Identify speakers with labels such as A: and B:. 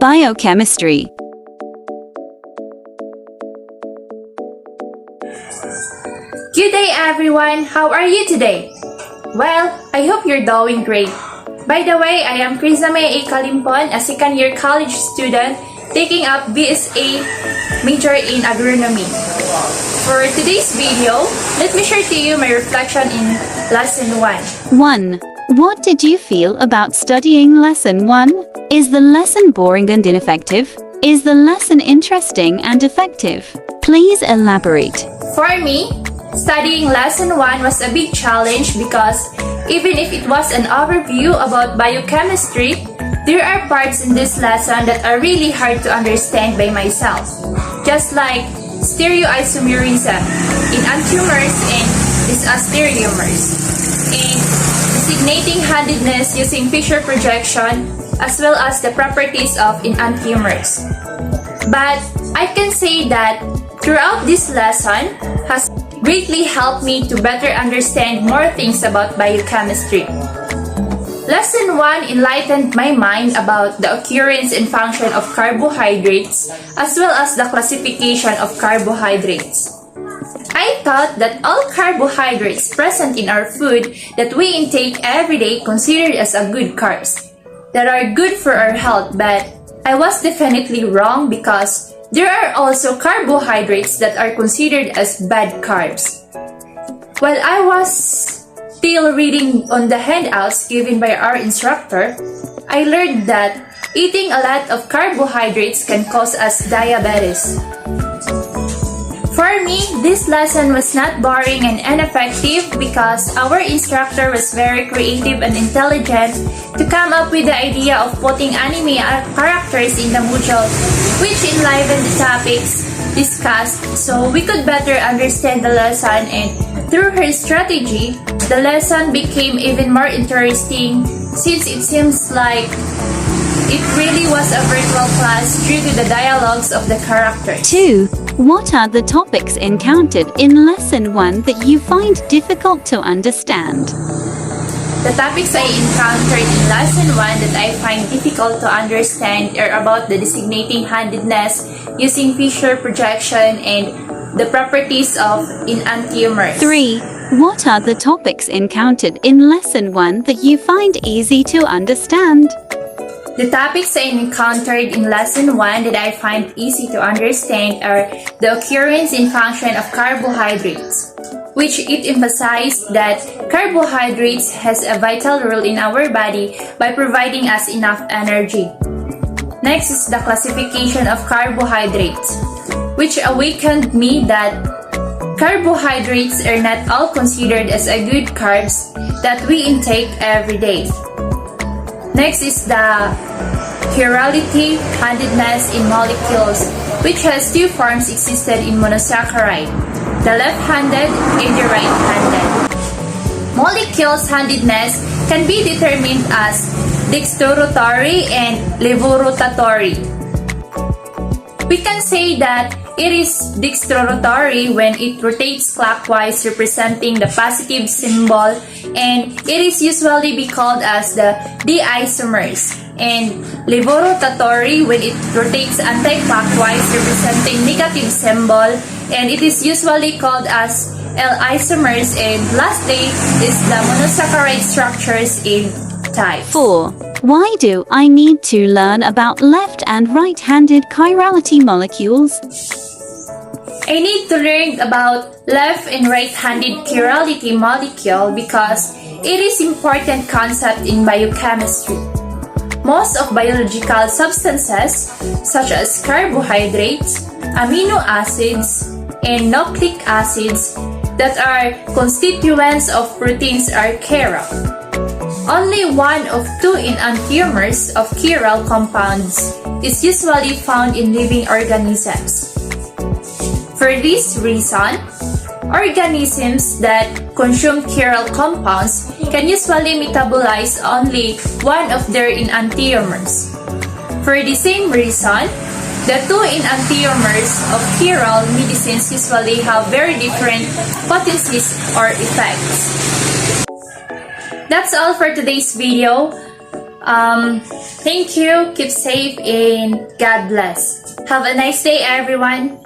A: Biochemistry.
B: Good day everyone! How are you today? Well, I hope you're doing great. By the way, I am Crisame A. Kalimpon, a second-year college student taking up BSA major in agronomy. For today's video, let me share to you my reflection in Lesson 1.
A: 1. What did you feel about studying Lesson 1? Is the lesson boring and ineffective? Is the lesson interesting and effective? Please elaborate.
B: For me, studying Lesson 1 was a big challenge because even if it was an overview about biochemistry, there are parts in this lesson that are really hard to understand by myself. Just like stereoisomerism in enantiomers and disastereomers, and designating handedness using Fischer projection, as well as the properties of enantiomers. But I can say that throughout this lesson has greatly helped me to better understand more things about biochemistry. Lesson 1 enlightened my mind about the occurrence and function of carbohydrates as well as the classification of carbohydrates. I thought that all carbohydrates present in our food that we intake every day considered as a good carbs that are good for our health, but I was definitely wrong because there are also carbohydrates that are considered as bad carbs. While I was still reading on the handouts given by our instructor, I learned that eating a lot of carbohydrates can cause us diabetes. For me, this lesson was not boring and ineffective because our instructor was very creative and intelligent to come up with the idea of putting anime characters in the module, which enlivened the topics discussed so we could better understand the lesson, and through her strategy, the lesson became even more interesting since it seems like it really was a virtual class due to the dialogues of the characters.
A: 2. What are the topics encountered in Lesson 1 that you find difficult to understand?
B: The topics I encountered in Lesson 1 that I find difficult to understand are about the designating handedness using Fischer projection and the properties of enantiomers.
A: 3. What are the topics encountered in Lesson 1 that you find easy to understand?
B: The topics I encountered in Lesson 1 that I find easy to understand are the occurrence and function of carbohydrates, which it emphasized that carbohydrates has a vital role in our body by providing us enough energy. Next is the classification of carbohydrates, which awakened me that carbohydrates are not all considered as a good carbs that we intake every day. Next is the chirality, handedness in molecules, which has two forms existed in monosaccharide, the left-handed and the right-handed. Molecules handedness can be determined as dextrorotatory and levorotatory. We can say that it is dextrorotatory when it rotates clockwise, representing the positive symbol, and it is usually be called as the D-isomers, and levorotatory when it rotates anti-clockwise, representing negative symbol, and it is usually called as L-isomers, and lastly is the monosaccharide structures in type.
A: 4. Why do I need to learn about left and right-handed chirality molecules?
B: I need to learn about left and right-handed chirality molecule because it is important concept in biochemistry. Most of biological substances, such as carbohydrates, amino acids, and nucleic acids that are constituents of proteins are chiral. Only one of two enantiomers of chiral compounds is usually found in living organisms. For this reason, organisms that consume chiral compounds can usually metabolize only one of their enantiomers. For the same reason, the two enantiomers of chiral medicines usually have very different potencies or effects. That's all for today's video. Thank you, keep safe, and God bless. Have a nice day, everyone.